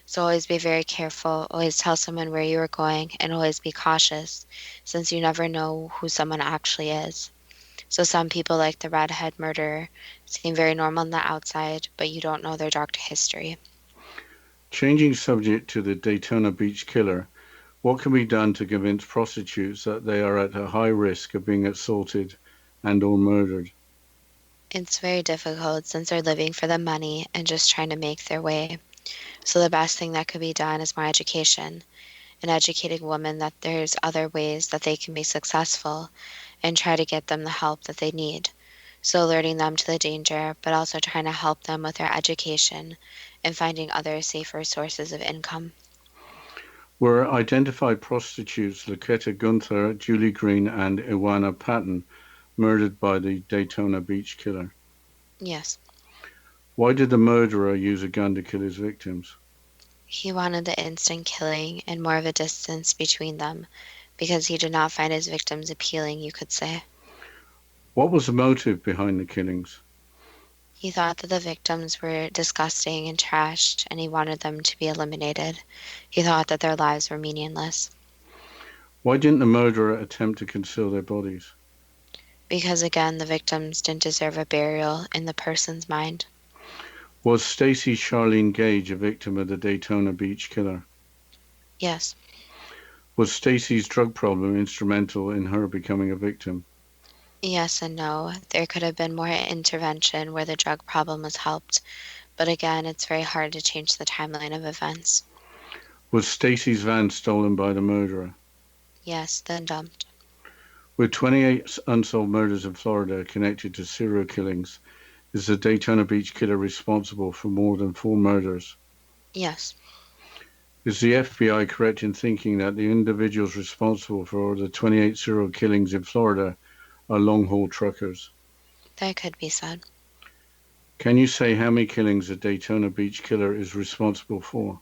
So always be very careful, always tell someone where you are going, and always be cautious, since you never know who someone actually is. So some people, like the redhead murderer, seem very normal on the outside, but you don't know their dark history. Changing subject to the Daytona Beach killer, what can be done to convince prostitutes that they are at a high risk of being assaulted and or murdered? It's very difficult since they're living for the money and just trying to make their way. So the best thing that could be done is more education and educating women that there's other ways that they can be successful and try to get them the help that they need. So alerting them to the danger, but also trying to help them with their education and finding other safer sources of income. Were identified prostitutes Laketa Gunther, Julie Green, and Iwana Patton murdered by the Daytona Beach killer? Yes. Why did the murderer use a gun to kill his victims? He wanted the instant killing and more of a distance between them because he did not find his victims appealing, you could say. What was the motive behind the killings? He thought that the victims were disgusting and trashed, and he wanted them to be eliminated. He thought that their lives were meaningless. Why didn't the murderer attempt to conceal their bodies? Because again, the victims didn't deserve a burial in the person's mind. Was Stacy Charlene Gage a victim of the Daytona Beach killer? Yes. Was Stacy's drug problem instrumental in her becoming a victim? Yes and no. There could have been more intervention where the drug problem was helped, but again, it's very hard to change the timeline of events. Was Stacy's van stolen by the murderer? Yes, then dumped. With 28 unsolved murders in Florida connected to serial killings, is the Daytona Beach killer responsible for more than 4 murders? Yes. Is the FBI correct in thinking that the individuals responsible for the 28 serial killings in Florida are long-haul truckers? That could be said. Can you say how many killings a Daytona Beach killer is responsible for?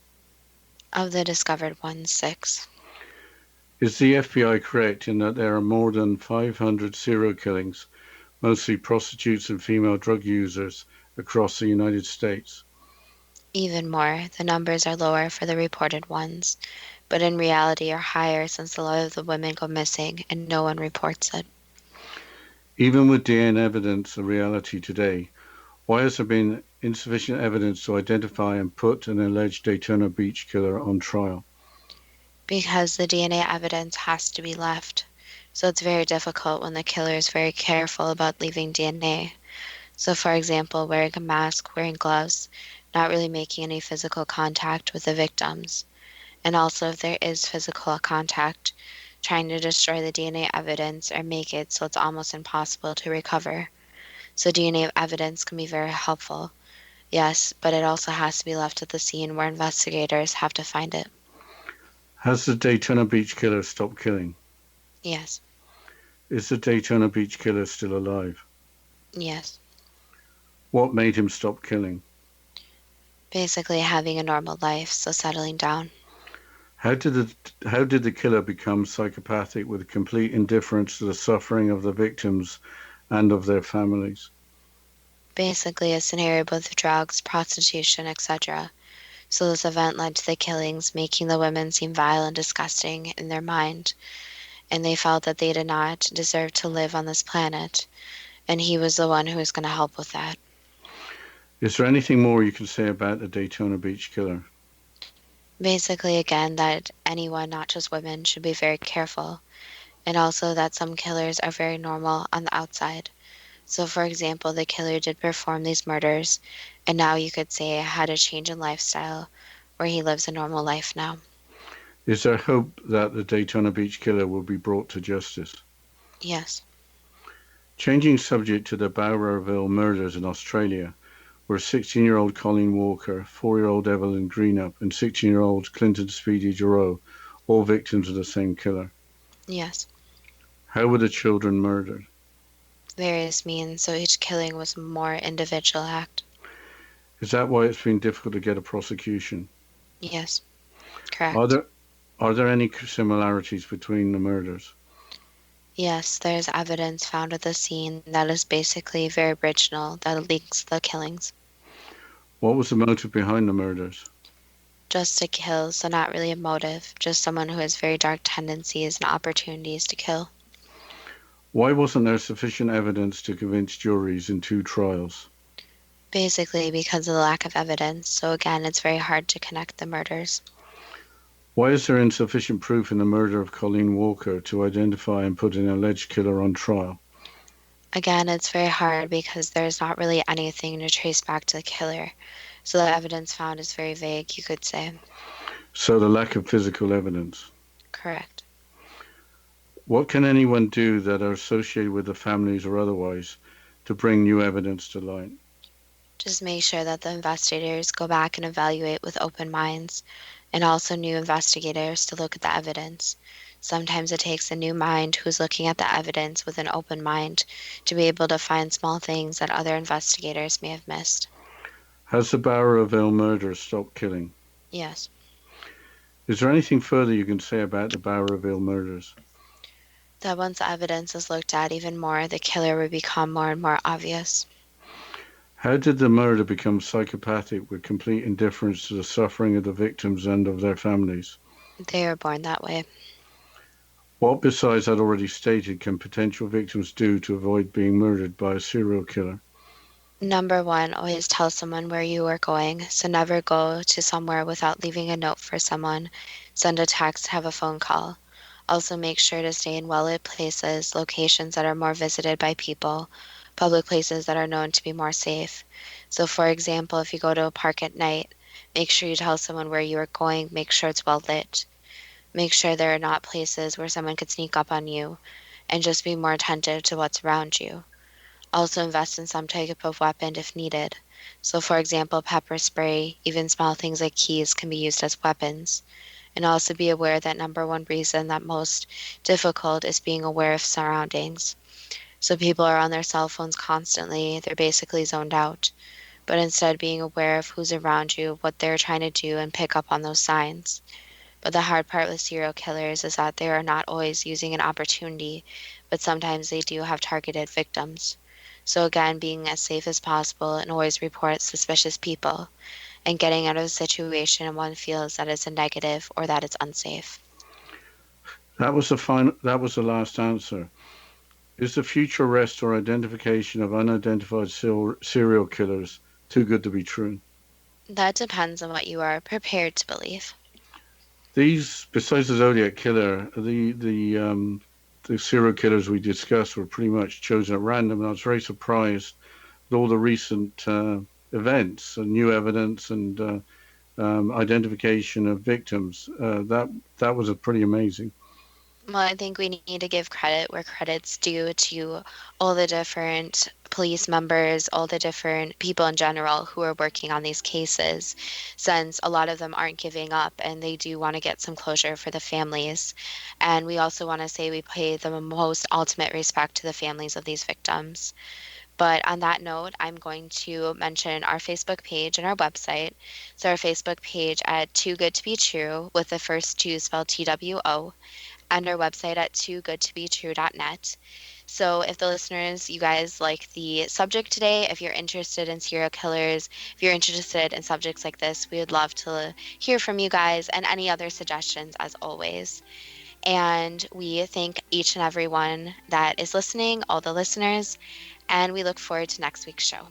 Of the discovered ones, 6. Is the FBI correct in that there are more than 500 serial killings, mostly prostitutes and female drug users, across the United States? Even more, the numbers are lower for the reported ones, but in reality are higher since a lot of the women go missing and no one reports it. Even with DNA evidence a reality today, why has there been insufficient evidence to identify and put an alleged Daytona Beach killer on trial? Because the DNA evidence has to be left. So it's very difficult when the killer is very careful about leaving DNA. So for example, wearing a mask, wearing gloves, not really making any physical contact with the victims. And also if there is physical contact, trying to destroy the DNA evidence or make it so it's almost impossible to recover. So DNA evidence can be very helpful. Yes, but it also has to be left at the scene where investigators have to find it. Has the Daytona Beach killer stopped killing? Yes. Is the Daytona Beach killer still alive? Yes. What made him stop killing? Basically having a normal life, so settling down. How did the killer become psychopathic with complete indifference to the suffering of the victims and of their families? Basically a scenario with drugs, prostitution, etc. So this event led to the killings, making the women seem vile and disgusting in their mind, and they felt that they did not deserve to live on this planet, and he was the one who was going to help with that. Is there anything more you can say about the Daytona Beach killer? Basically, again, that anyone, not just women, should be very careful, and also that some killers are very normal on the outside. So for example, the killer did perform these murders, and now you could say had a change in lifestyle, where he lives a normal life now. Is there hope that the Daytona Beach killer will be brought to justice? Yes. Changing subject to the Bowraville murders in Australia, where 16-year-old Colleen Walker, 4-year-old Evelyn Greenup, and 16-year-old Clinton Speedy Giroux, all victims of the same killer. Yes. How were the children murdered? Various means, so each killing was a more individual act. Is that why it's been difficult to get a prosecution? Yes. Correct. Are there any similarities between the murders? Yes, there's evidence found at the scene that is basically very original, that links the killings. What was the motive behind the murders? Just to kill, so not really a motive, just someone who has very dark tendencies and opportunities to kill. Why wasn't there sufficient evidence to convince juries in 2 trials? Basically because of the lack of evidence, so again, it's very hard to connect the murders. Why is there insufficient proof in the murder of Colleen Walker to identify and put an alleged killer on trial? Again, it's very hard because there's not really anything to trace back to the killer, so the evidence found is very vague, you could say. So the lack of physical evidence. Correct. What can anyone do that are associated with the families or otherwise to bring new evidence to light? Just make sure that the investigators go back and evaluate with open minds, and also new investigators to look at the evidence. Sometimes it takes a new mind who's looking at the evidence with an open mind to be able to find small things that other investigators may have missed. Has the Bowraville murder stopped killing? Yes. Is there anything further you can say about the Bowraville murders? That once the evidence is looked at even more, the killer would become more and more obvious. How did the murder become psychopathic with complete indifference to the suffering of the victims and of their families? They were born that way. What besides that already stated can potential victims do to avoid being murdered by a serial killer? Number one, always tell someone where you are going, so never go to somewhere without leaving a note for someone. Send a text, have a phone call. Also make sure to stay in well-lit places, locations that are more visited by people, public places that are known to be more safe. So for example, if you go to a park at night, make sure you tell someone where you are going, make sure it's well lit. Make sure there are not places where someone could sneak up on you, and just be more attentive to what's around you. Also invest in some type of weapon if needed. So for example, pepper spray, even small things like keys can be used as weapons. And also be aware that number one reason that most difficult is being aware of surroundings. So people are on their cell phones constantly, they're basically zoned out. but instead being aware of who's around you, what they're trying to do, and pick up on those signs. But the hard part with serial killers is that they are not always using an opportunity, but sometimes they do have targeted victims. So again, being as safe as possible and always report suspicious people, and getting out of a situation when one feels that it's a negative or that it's unsafe. That was the last answer. Is the future arrest or identification of unidentified serial killers too good to be true? That depends on what you are prepared to believe. These, besides the Zodiac killer, the serial killers we discussed were pretty much chosen at random, and I was very surprised with all the recent events and new evidence and identification of victims. That was pretty amazing. Well, I think we need to give credit where credit's due to all the different police members, all the different people in general who are working on these cases, since a lot of them aren't giving up and they do want to get some closure for the families. And we also want to say we pay the most ultimate respect to the families of these victims. But on that note, I'm going to mention our Facebook page and our website. So our Facebook page at Too Good to Be True, with the first two spelled TWO, and our website at toogoodtobetrue.net. So if the listeners, you guys like the subject today, if you're interested in serial killers, if you're interested in subjects like this, we would love to hear from you guys and any other suggestions as always. And we thank each and every one that is listening, all the listeners, and we look forward to next week's show.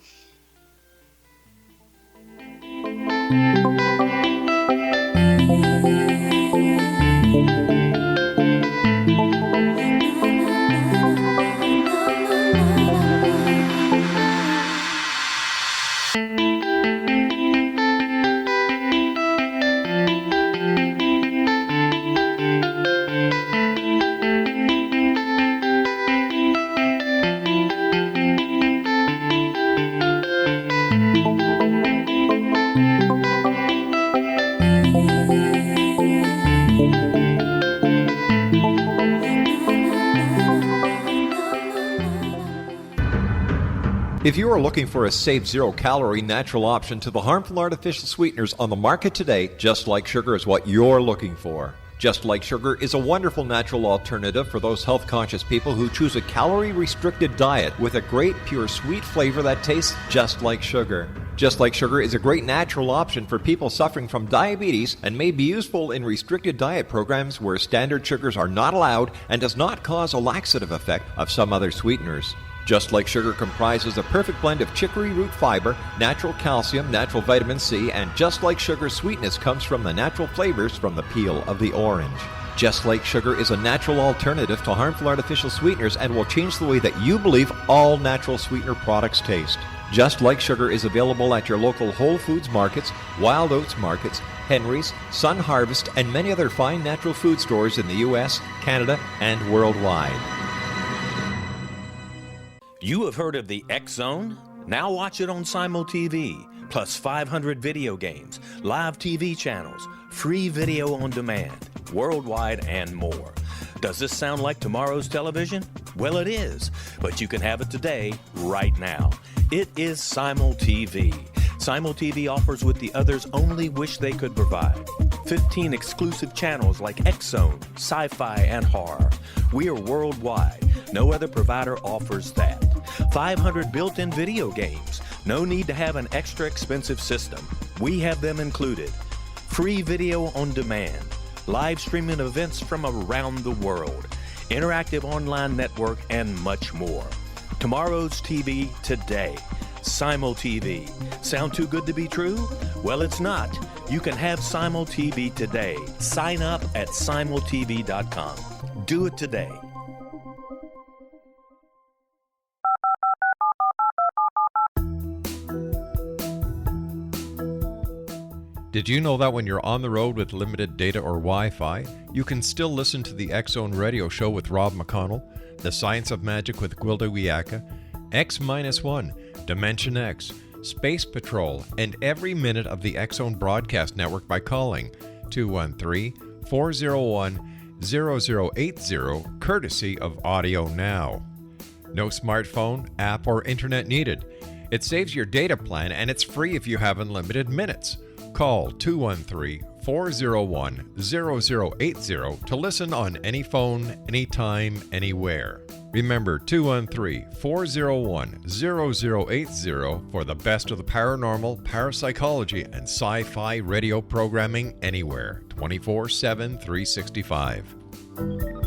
If you are looking for a safe, zero-calorie natural option to the harmful artificial sweeteners on the market today, Just Like Sugar is what you're looking for. Just Like Sugar is a wonderful natural alternative for those health-conscious people who choose a calorie-restricted diet with a great, pure, sweet flavor that tastes just like sugar. Just Like Sugar is a great natural option for people suffering from diabetes and may be useful in restricted diet programs where standard sugars are not allowed and does not cause a laxative effect of some other sweeteners. Just Like Sugar comprises a perfect blend of chicory root fiber, natural calcium, natural vitamin C, and Just Like Sugar's sweetness comes from the natural flavors from the peel of the orange. Just Like Sugar is a natural alternative to harmful artificial sweeteners and will change the way that you believe all natural sweetener products taste. Just Like Sugar is available at your local Whole Foods markets, Wild Oats markets, Henry's, Sun Harvest, and many other fine natural food stores in the U.S., Canada, and worldwide. You have heard of the X Zone? Now watch it on Simul TV, plus 500 video games, live TV channels, free video on demand, worldwide, and more. Does this sound like tomorrow's television? Well, it is, but you can have it today, right now. It is Simul TV. Simul TV offers what the others only wish they could provide. 15 exclusive channels like X Zone, sci-fi, and horror. We are worldwide. No other provider offers that. 500 built-in video games. No need to have an extra expensive system. We have them included. Free video on demand. Live streaming events from around the world. Interactive online network, and much more. Tomorrow's TV today. Simul TV. Sound too good to be true? Well, it's not. You can have Simul TV today. Sign up at simultv.com. Do it today. Did you know that when you're on the road with limited data or Wi-Fi, you can still listen to the X-Zone radio show with Rob McConnell, The Science of Magic with Gwilda Wiyaka, X-1, Dimension X, Space Patrol, and every minute of the X-Zone broadcast network by calling 213-401-0080, courtesy of Audio Now. No smartphone, app, or internet needed. It saves your data plan and it's free if you have unlimited minutes. Call 213-401-0080 to listen on any phone, anytime, anywhere. Remember 213-401-0080 for the best of the paranormal, parapsychology, and sci-fi radio programming anywhere, 24/7, 365.